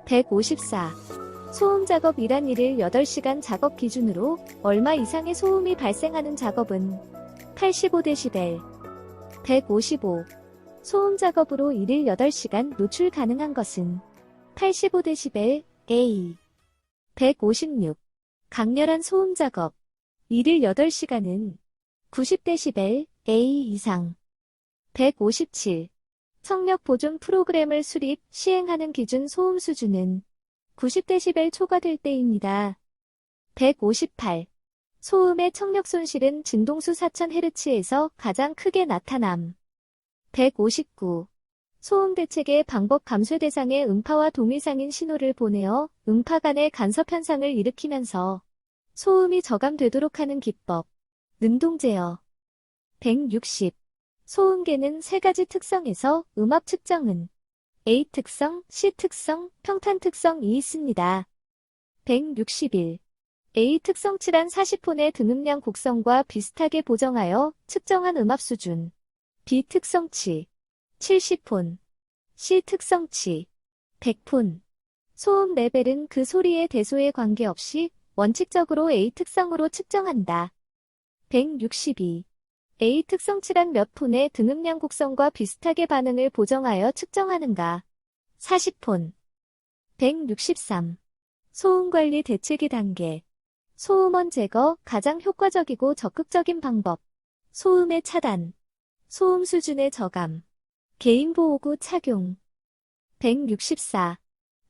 154. 소음 작업이란 일일 8시간 작업 기준으로 얼마 이상의 소음이 발생하는 작업은 85dB. 155. 소음 작업으로 일일 8시간 노출 가능한 것은 85dB A. 156. 강렬한 소음 작업. 일일 8시간은 90dB A 이상. 157. 청력 보존 프로그램을 수립, 시행하는 기준 소음 수준은 90dB 초과될 때입니다. 158. 소음의 청력 손실은 진동수 4000Hz에서 가장 크게 나타남. 159. 소음 대책의 방법 감쇄 대상에 음파와 동일상인 신호를 보내어 음파 간의 간섭 현상을 일으키면서 소음이 저감되도록 하는 기법. 능동 제어. 160. 소음계는 3가지 특성에서 음압 측정은 A 특성, C 특성, 평탄 특성이 있습니다. 161. A 특성치란 40폰의 등음량 곡선과 비슷하게 보정하여 측정한 음압 수준. B 특성치 70폰, C 특성치 100폰. 소음 레벨은 그 소리의 대소에 관계없이 원칙적으로 A 특성으로 측정한다. 162. A 특성치란 몇 폰의 등음량 곡선과 비슷하게 반응을 보정하여 측정하는가. 40폰. 163. 소음관리 대책의 단계. 소음원 제거, 가장 효과적이고 적극적인 방법. 소음의 차단. 소음 수준의 저감. 개인보호구 착용. 164.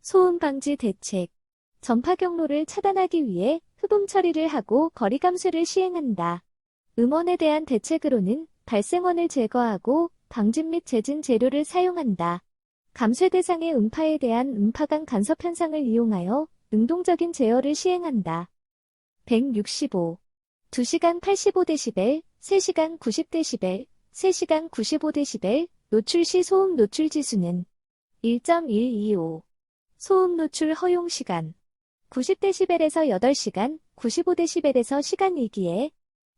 소음 방지 대책. 전파 경로를 차단하기 위해 흡음 처리를 하고 거리 감쇄를 시행한다. 음원에 대한 대책으로는 발생원을 제거하고 방진 및 재진 재료를 사용한다. 감쇄 대상의 음파에 대한 음파간 간섭 현상을 이용하여 능동적인 제어를 시행한다. 165. 2시간 85dB, 3시간 90dB, 3시간 95dB, 노출 시 소음 노출 지수는 1.125. 소음 노출 허용 시간 90dB에서 8시간, 95dB에서 시간 2기에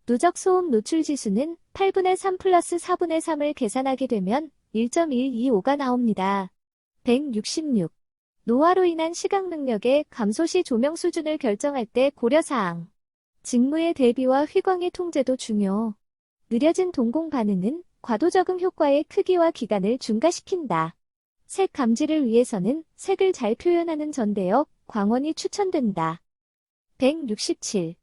누적 소음 노출 지수는 8분의 3 플러스 4분의 3을 계산하게 되면 1.125가 나옵니다. 166. 노화로 인한 시각 능력의 감소 시 조명 수준을 결정할 때 고려사항. 직무의 대비와 휘광의 통제도 중요. 느려진 동공 반응은 과도 적응 효과의 크기와 기간을 중과시킨다. 색 감지를 위해서는 색을 잘 표현하는 전대역, 광원이 추천된다. 167.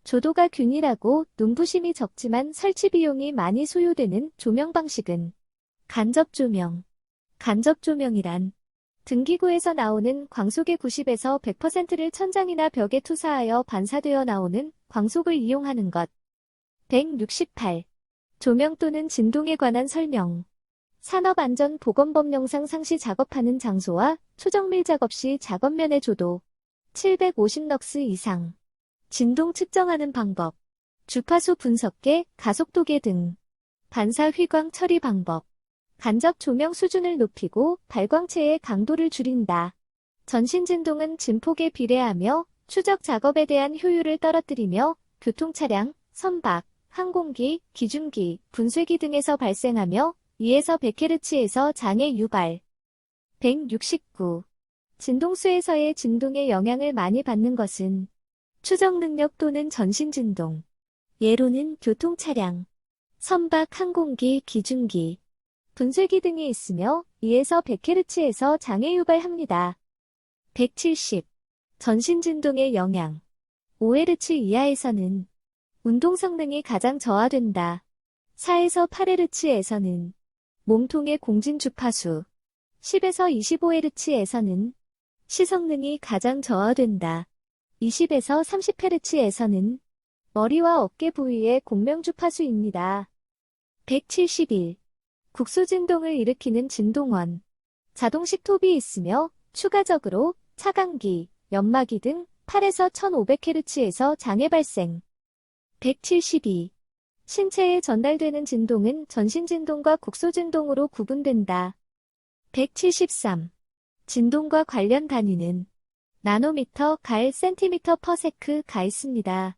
조도가 균일하고 눈부심이 적지만 설치 비용이 많이 소요되는 조명 방식은 간접 조명. 간접 조명이란 등기구에서 나오는 광속의 90에서 100%를 천장이나 벽에 투사하여 반사되어 나오는 광속을 이용하는 것. 168. 조명 또는 진동에 관한 설명. 산업안전보건법령상 상시 작업하는 장소와 초정밀 작업 시 작업면의 조도 750럭스 이상. 진동 측정하는 방법. 주파수 분석계, 가속도계 등. 반사 휘광 처리 방법. 간접 조명 수준을 높이고 발광체의 강도를 줄인다. 전신 진동은 진폭에 비례하며 추적 작업에 대한 효율을 떨어뜨리며 교통차량, 선박, 항공기, 기중기, 분쇄기 등에서 발생하며 2에서 100Hz에서 장애 유발. 169. 진동수에서의 진동의 영향을 많이 받는 것은 추적 능력 또는 전신 진동. 예로는 교통차량, 선박, 항공기, 기중기, 분쇄기 등이 있으며 2에서 100Hz에서 장애 유발합니다. 170. 전신 진동의 영향. 5Hz 이하에서는 운동 성능이 가장 저하된다. 4에서 8Hz에서는 몸통의 공진 주파수. 10에서 25Hz에서는 시성능이 가장 저하된다. 20에서 30Hz에서는 머리와 어깨 부위의 공명 주파수입니다. 171. 국소 진동을 일으키는 진동원. 자동식 톱이 있으며 추가적으로 차광기, 연마기 등 8에서 1500Hz에서 장애 발생. 172. 신체에 전달되는 진동은 전신 진동과 국소 진동으로 구분된다. 173. 진동과 관련 단위는 나노미터, 갈, 센티미터 퍼세크가 있습니다.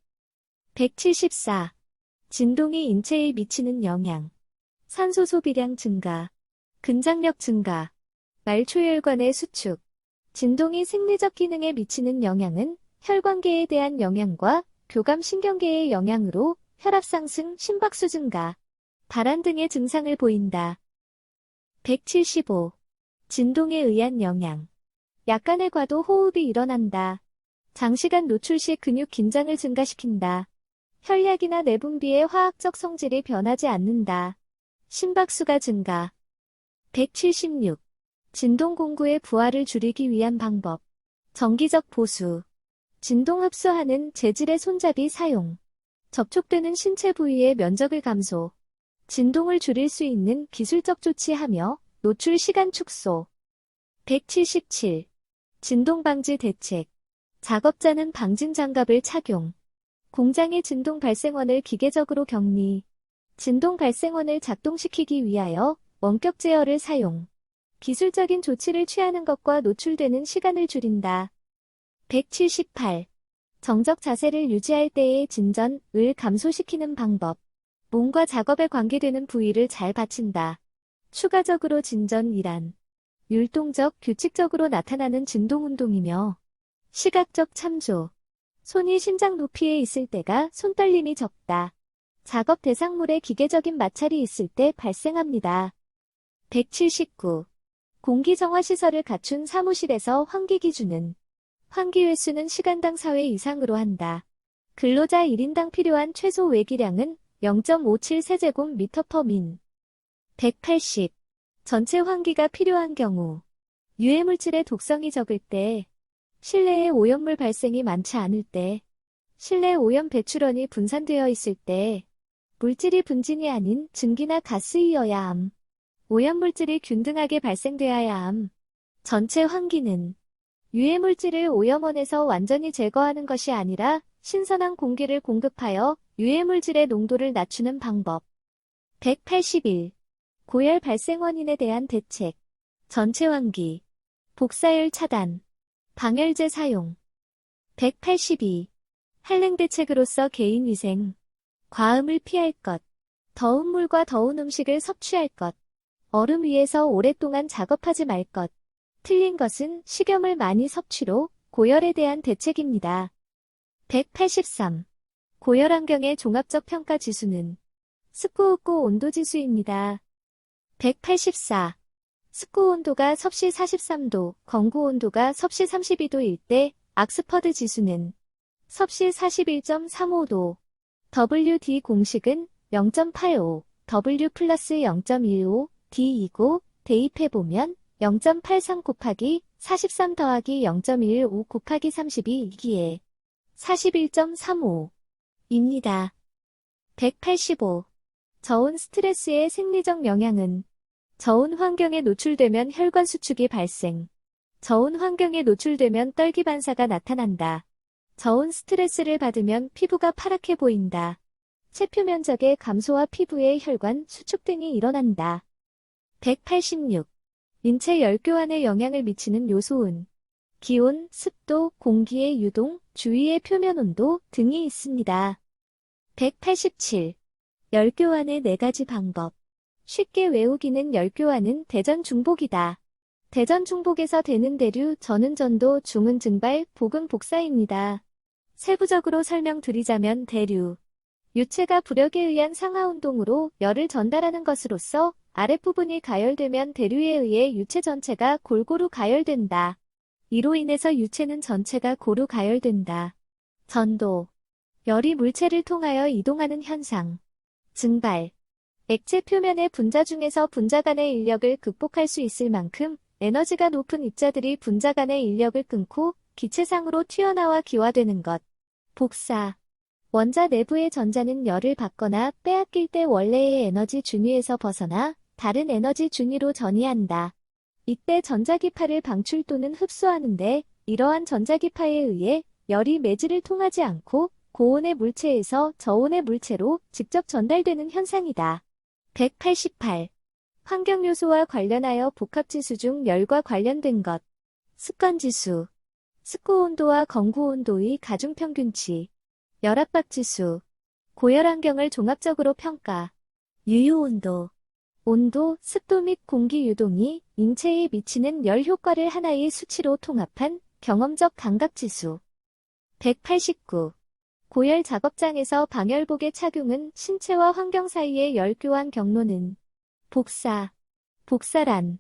174. 진동이 인체에 미치는 영향. 산소 소비량 증가, 근장력 증가, 말초혈관의 수축, 진동이 생리적 기능에 미치는 영향은 혈관계에 대한 영향과 교감신경계의 영향으로 혈압 상승, 심박수 증가, 발한 등의 증상을 보인다. 175. 진동에 의한 영향. 약간의 과도 호흡이 일어난다. 장시간 노출 시 근육 긴장을 증가시킨다. 혈약이나 내분비의 화학적 성질이 변하지 않는다. 심박수가 증가. 176. 진동 공구의 부하를 줄이기 위한 방법. 정기적 보수. 진동 흡수하는 재질의 손잡이 사용. 접촉되는 신체 부위의 면적을 감소. 진동을 줄일 수 있는 기술적 조치하며 노출 시간 축소. 177. 진동 방지 대책. 작업자는 방진 장갑을 착용. 공장의 진동 발생원을 기계적으로 격리. 진동 발생원을 작동시키기 위하여 원격 제어를 사용. 기술적인 조치를 취하는 것과 노출되는 시간을 줄인다. 178. 정적 자세를 유지할 때의 진전을 감소시키는 방법. 몸과 작업에 관계되는 부위를 잘 받친다. 추가적으로 진전이란 율동적, 규칙적으로 나타나는 진동 운동이며 시각적 참조. 손이 심장 높이에 있을 때가 손떨림이 적다. 작업 대상물에 기계적인 마찰이 있을 때 발생합니다. 179. 공기정화 시설을 갖춘 사무실에서 환기 기준은 환기 횟수는 시간당 4회 이상으로 한다. 근로자 1인당 필요한 최소 외기량은 0.57세제곱미터/민. 180. 전체 환기가 필요한 경우. 유해물질의 독성이 적을 때, 실내에 오염물 발생이 많지 않을 때, 실내 오염 배출원이 분산되어 있을 때, 물질이 분진이 아닌 증기나 가스이어야 함. 오염물질이 균등하게 발생되어야 함. 전체 환기는 유해물질을 오염원에서 완전히 제거하는 것이 아니라 신선한 공기를 공급하여 유해물질의 농도를 낮추는 방법. 181. 고열 발생 원인에 대한 대책. 전체 환기. 복사열 차단. 방열제 사용. 182. 한랭 대책으로서 개인 위생. 과음을 피할 것. 더운 물과 더운 음식을 섭취할 것. 얼음 위에서 오랫동안 작업하지 말 것. 틀린 것은 식염을 많이 섭취로 고열에 대한 대책입니다. 183. 고열 환경의 종합적 평가 지수는 습구 온도 지수입니다. 184. 습구 온도가 섭씨 43도, 건구 온도가 섭씨 32도일 때 악스퍼드 지수는 섭씨 41.35도. WD 공식은 0.85, W 플러스 0.15, D이고 대입해보면 0.83 곱하기 43 더하기 0.15 곱하기 32이기에 41.35입니다. 185. 저온 스트레스의 생리적 영향은 저온 환경에 노출되면 혈관 수축이 발생. 저온 환경에 노출되면 떨기 반사가 나타난다. 저온 스트레스를 받으면 피부가 파랗게 보인다. 체표 면적의 감소와 피부의 혈관 수축 등이 일어난다. 186. 인체 열교환에 영향을 미치는 요소은 기온, 습도, 공기의 유동, 주위의 표면 온도 등이 있습니다. 187. 열교환의 4가지 방법. 쉽게 외우기는 열교환은 대전 중복이다. 대전 중복에서 대는 대류, 전은 전도, 중은 증발, 복은 복사입니다. 세부적으로 설명드리자면 대류. 유체가 부력에 의한 상하운동으로 열을 전달하는 것으로서 아랫부분이 가열되면 대류에 의해 유체 전체가 골고루 가열된다. 이로 인해서 유체는 전체가 고루 가열된다. 전도. 열이 물체를 통하여 이동하는 현상. 증발. 액체 표면의 분자 중에서 분자 간의 인력을 극복할 수 있을 만큼 에너지가 높은 입자들이 분자 간의 인력을 끊고 기체상으로 튀어나와 기화되는 것. 복사. 원자 내부의 전자는 열을 받거나 빼앗길 때 원래의 에너지 준위에서 벗어나 다른 에너지 준위로 전이한다. 이때 전자기파를 방출 또는 흡수하는데 이러한 전자기파에 의해 열이 매질을 통하지 않고 고온의 물체에서 저온의 물체로 직접 전달되는 현상이다. 188. 환경요소와 관련하여 복합지수 중 열과 관련된 것. 습관지수. 습구온도와 건구온도의 가중평균치. 열압박지수. 고열환경을 종합적으로 평가. 유효온도. 온도, 습도 및 공기 유동이 인체에 미치는 열 효과를 하나의 수치로 통합한 경험적 감각지수. 189. 고열 작업장에서 방열복의 착용은 신체와 환경 사이의 열 교환 경로는 복사. 복사란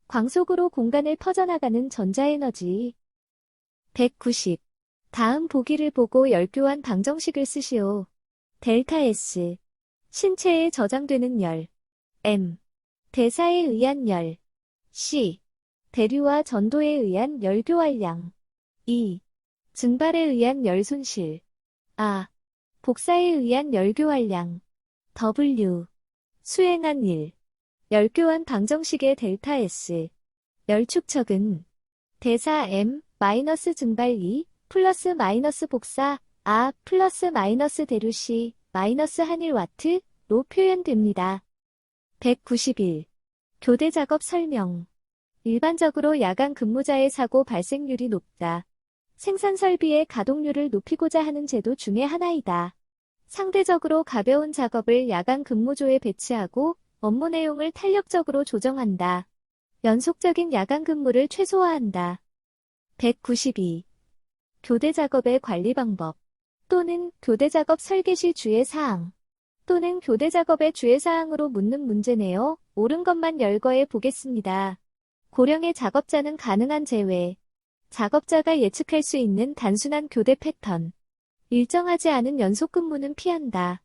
광속으로 공간을 퍼져나가는 전자에너지. 190. 다음 보기를 보고 열 교환 방정식을 쓰시오. 델타 S. 신체에 저장되는 열. M. 대사에 의한 열. C. 대류와 전도에 의한 열 교환량. E. 증발에 의한 열 손실. A. 복사에 의한 열 교환량. W. 수행한 일. 열 교환 방정식의 델타 S. 열 축척은 대사 M 마이너스 증발 2 플러스 마이너스 복사 A 플러스 마이너스 대류 C 마이너스 한일 와트로 표현됩니다. 191. 교대 작업 설명. 일반적으로 야간 근무자의 사고 발생률이 높다. 생산 설비의 가동률을 높이고자 하는 제도 중의 하나이다. 상대적으로 가벼운 작업을 야간 근무조에 배치하고 업무 내용을 탄력적으로 조정한다. 연속적인 야간 근무를 최소화한다. 192. 교대 작업의 관리 방법 또는 교대 작업 설계 시 주의 사항 또는 교대 작업의 주의 사항으로 묻는 문제네요. 옳은 것만 열거해 보겠습니다. 고령의 작업자는 가능한 제외. 작업자가 예측할 수 있는 단순한 교대 패턴. 일정하지 않은 연속 근무는 피한다.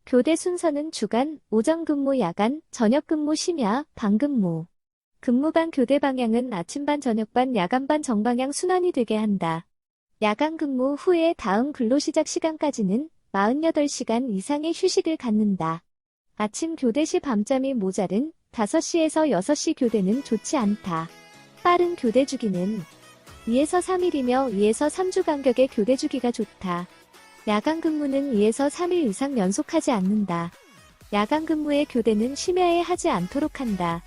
교대 순서는 주간, 오전 근무, 야간, 저녁 근무, 심야, 방근무. 근무반 교대 방향은 아침반, 저녁반, 야간반 정방향 순환이 되게 한다. 야간 근무 후에 다음 근로 시작 시간까지는 48시간 이상의 휴식을 갖는다. 아침 교대 시 밤잠이 모자른 5시에서 6시 교대는 좋지 않다. 빠른 교대 주기는 2에서 3일이며 2에서 3주 간격의 교대 주기가 좋다. 야간 근무는 2에서 3일 이상 연속하지 않는다. 야간 근무의 교대는 심야에 하지 않도록 한다.